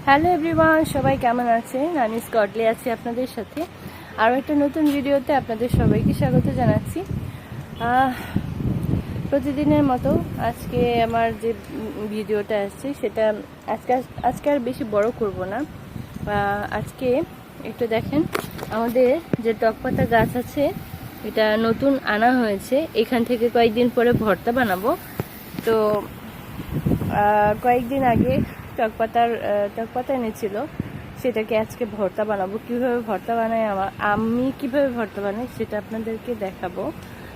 Hello everyone, সবাই কেমন আছেন? আমি স্কটলি আছি আপনাদের সাথে আরও একটা নতুন ভিডিওতে আপনাদের সবাইকে স্বাগত জানাচ্ছি। প্রতিদিনের মতো আজকে আমার যে ভিডিওটা আসছে সেটা আজকে আর বেশি বড় করব না। আজকে একটু দেখেন, আমাদের যে টকপাতা গাছ আছে এটা নতুন আনা হয়েছে। এখান থেকে কয়েকদিন পরে ভর্তা বানাবো। তো কয়েকদিন আগে টকপাতা এনেছিল, সেটাকে আজকে ভর্তা বানাবো। কিভাবে ভর্তা বানাই, আমি কিভাবে ভর্তা বানাই সেটা আপনাদেরকে দেখাবো।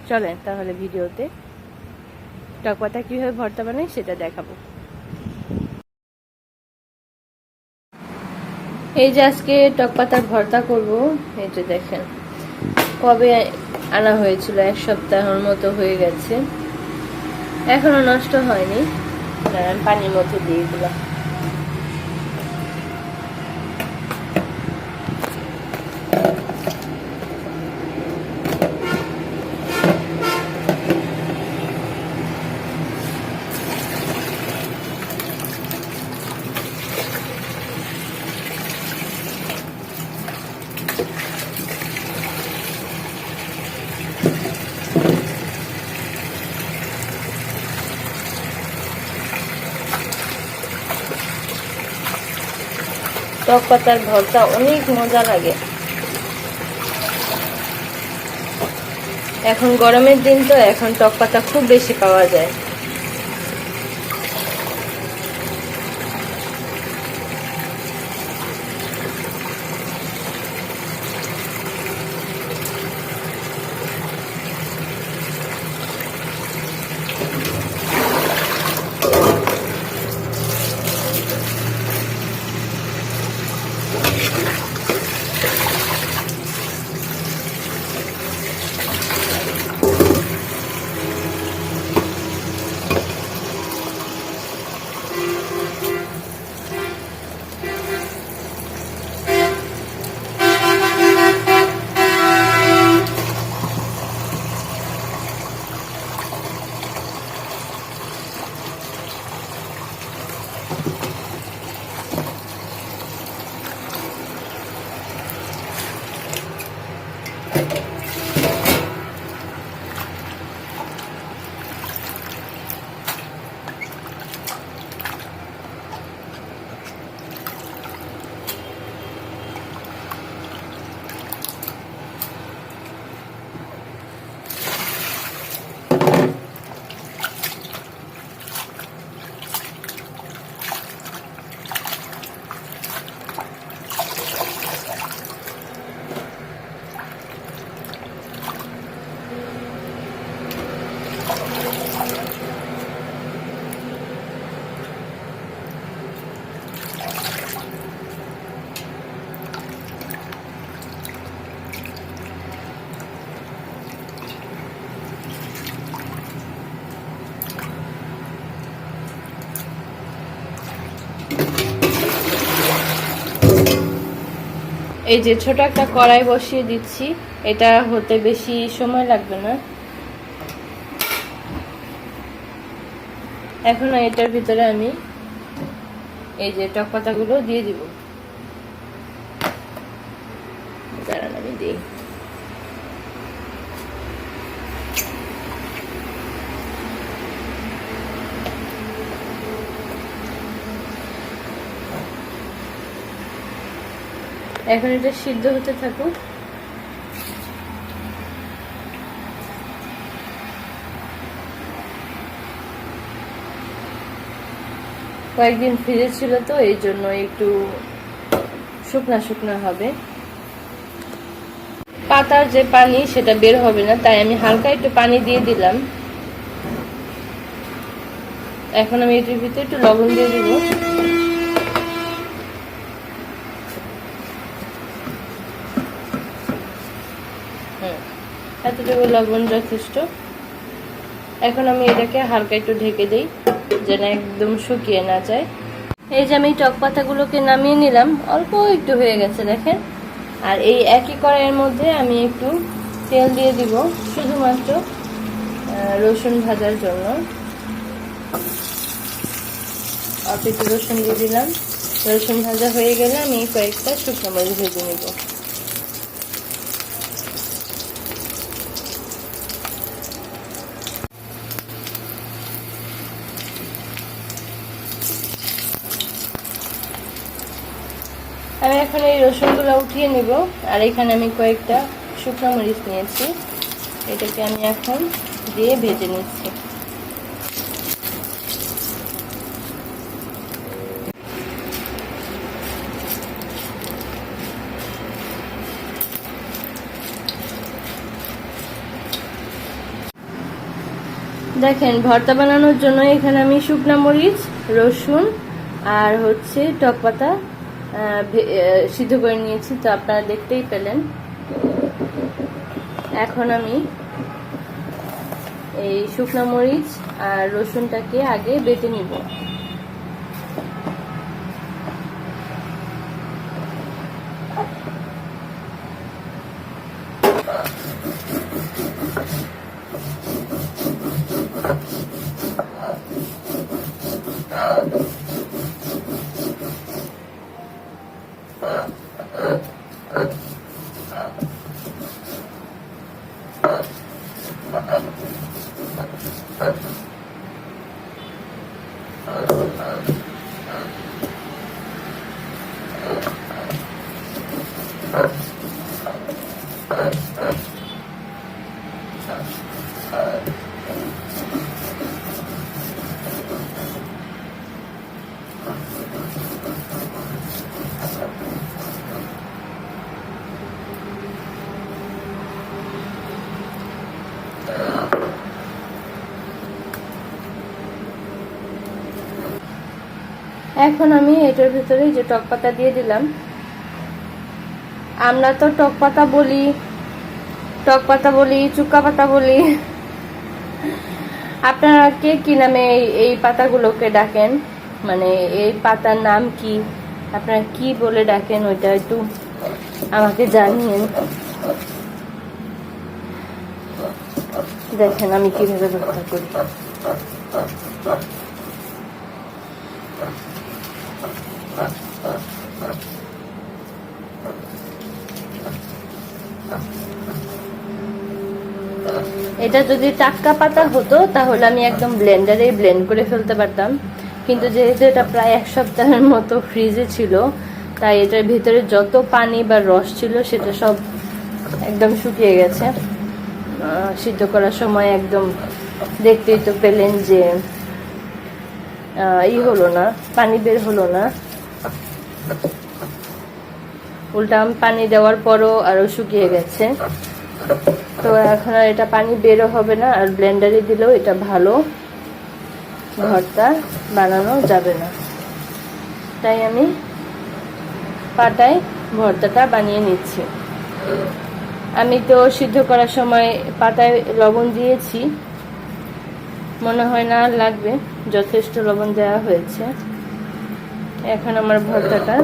চলেন তাহলে ভিডিওতে টকপাতা কিভাবে ভর্তা বানাই সেটা দেখাবো। এই যে আজকে টকপাতার ভর্তা করব। এই যে দেখেন, কবে আনা হয়েছিল, 1 সপ্তাহের মতো হয়ে গেছে, এখনো নষ্ট হয়নি। পানির মধ্যে দিয়ে দিলাম। টক পাতার ভর্তা অনেক মজা লাগে। এখন গরমের দিন তো, এখন টক পাতা খুব বেশি পাওয়া যায়। এই যে ছোট একটা কড়াই বসিয়ে দিচ্ছি, এটা হতে বেশি সময় লাগবে না। এখন এটার ভিতরে আমি এই যে টক পাতাগুলো দিয়ে দিব। দাঁড়ান আমি দিই। এখন এটা সিদ্ধ হতে থাকুক। কয়েকদিন ফ্রিজে ছিল তো, এই জন্য একটু শুকনা শুকনা হবে। পাতার যে পানি সেটা বের হবে না, তাই আমি হালকা একটু পানি দিয়ে দিলাম। এখন আমি এটির ভিতরে একটু লবণ দিয়ে দিব। এতটুকু লবণ যথেষ্ট। এখন আমি এটাকে হালকা একটু ঢেকে দিই, যেন একদম শুকিয়ে না যায়। এই যে আমি টক পাতাগুলোকে নামিয়ে নিলাম, অল্প একটু হয়ে গেছে দেখেন। আর এই একই কড়াইয়ের মধ্যে আমি একটু তেল দিয়ে দিব, শুধুমাত্র রসুন ভাজার জন্য। অল্প একটু রসুন দিয়ে দিলাম। রসুন ভাজা হয়ে গেলে আমি কয়েকটা শুকনো মরিচ ভেজে নেব। আমি এখন এই রসুনগুলো উঠিয়ে নেব। আর এখানে আমি কয়েকটা শুকনো মরিচ নিয়েছি, এটাকে আমি এখন দিয়ে ভেজে নিচ্ছি। দেখেন, ভর্তা বানানোর জন্য এখানে আমি শুকনো মরিচ, রসুন আর হচ্ছে টক পাতা সিদ্ধ করে নিয়েছি, তো আপনারা দেখতেই পেলেন। এখন আমি এই শুকনো মরিচ আর রসুনটাকে আগে বেটে নিব। এখন আমি এটার ভিতরে যে টক পাতা দিয়ে দিলাম। আমরা তো টক পাতা বলি, চুক্কা পাতা বলি, আপনারা কে কি নামে এই পাতাগুলোকে ডাকেন, মানে এই পাতার নাম কি, আপনারা কি বলে ডাকেন ওইটা একটু আমাকে জানিয়েন। দেখেন আমি কিভাবে ভর্তা করি। এটা যদি টাটকা পাতা হতো তাহলে আমি একদম ব্লেন্ডারে ব্লেন্ড করে ফেলতে পারতাম, কিন্তু যেহেতু এটা প্রায় 1 সপ্তাহের মতো ফ্রিজে ছিল, তাই এটার ভিতরে যত পানি বা রস ছিল সেটা সব একদম শুকিয়ে গেছে। সিদ্ধ করার সময় একদম দেখতেই তো পেলেন যে হলো না, পানি বের হলো না। উল্টা পানি দেওয়ার পরও আরো শুকিয়ে গেছে। তো এখন আর এটা পানি বেরো হবে না, আর ব্লেন্ডারে দিলেও এটা ভালো ভর্তা বানানো যাবে না। তাই আমি পাটায় ভর্তাটা বানিয়ে নিচ্ছি। আমি তো সিদ্ধ করার সময় পাতায় লবণ দিয়েছি, মনে হয় না লাগবে, যথেষ্ট লবণ দেওয়া হয়েছে। এখন আমার ভর্তাটা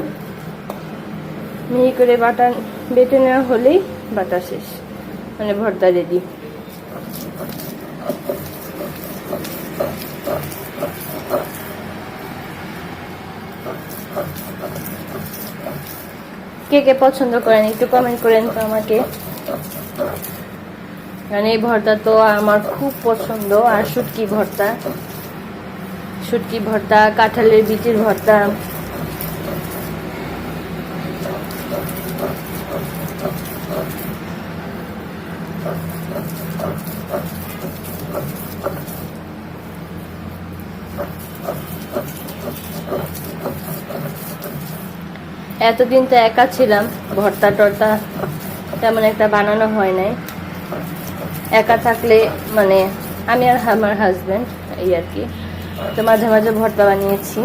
মিহি করে বেটে নেওয়া হলেই বাটা শেষ, মানে ভর্তা রেডি। কে কে পছন্দ করেন একটু কমেন্ট করেন তো আমাকে, কারণ এই ভর্তা তো আমার খুব পছন্দ। আর শুটকি ভর্তা, কাঁঠালের বিচির ভর্তা, এতদিন তো একা ছিলাম, ভর্তা টর্তা তেমন একটা বানানো হয় নাই। একা থাকলে মানে আমি আর আমার হাজবেন্ড এই আর কি, তো মাঝে মাঝে ভর্তা বানিয়েছি।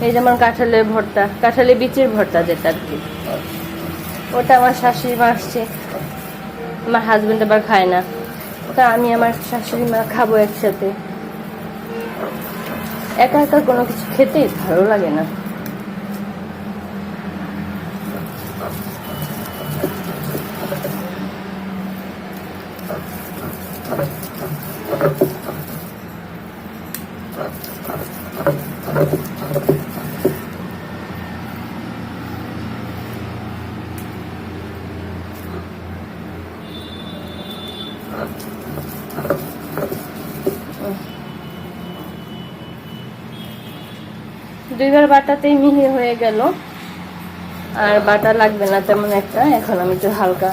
এই যেমন কাঁঠালের ভর্তা, কাঁঠালের বিচির ভর্তা যেটা আর কি, ওটা আমার শাশুড়ি মা আসছে, আমার হাজবেন্ড আবার খায় না, তা আমি আমার শাশুড়ি মা খাবো একসাথে। একা একা কোনো কিছু খেতেই ভালো লাগে না। দুইবার বাটাতেই মিহি হয়ে গেল, আর বাটা লাগবে না তেমন একটা। এখন আমি একটু হালকা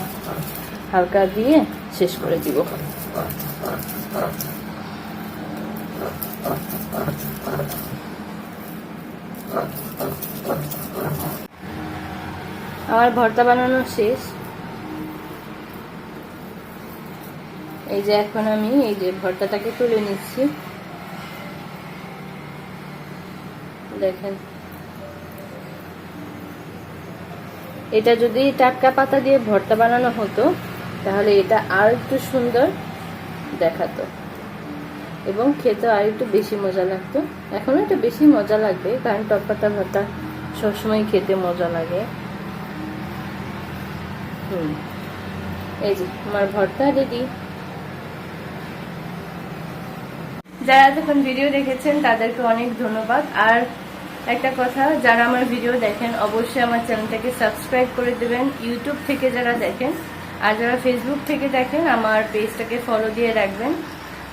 হালকা দিয়ে শেষ করে দিব। আমার ভর্তা বানানো শেষ। এই যে এখন আমি এই যে ভর্তাটাকে তুলে নিচ্ছি, দেখেন। এটা যদি টাটকা পাতা দিয়ে ভর্তা বানানো হতো তাহলে এটা আর একটু সুন্দর দেখাতো এবং খেতে আর একটু বেশি মজা লাগতো। এখনো এটা বেশি মজা লাগবে, কারণ টক পাতা ভর্তা সবসময় খেতে মজা লাগে। এই যে আমার ভর্তা রেডি। যারা এতক্ষণ ভিডিও দেখেছেন তাদেরকে অনেক ধন্যবাদ। আর একটা কথা, যারা আমার ভিডিও দেখেন অবশ্যই আমার চ্যানেলটাকে সাবস্ক্রাইব করে দেবেন, ইউটিউব থেকে যারা দেখেন। আর যারা ফেসবুক থেকে দেখেন আমার পেজটাকে ফলো দিয়ে রাখবেন,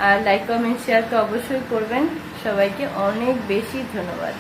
আর লাইক কমেন্ট শেয়ার তো অবশ্যই করবেন। সবাইকে অনেক বেশি ধন্যবাদ।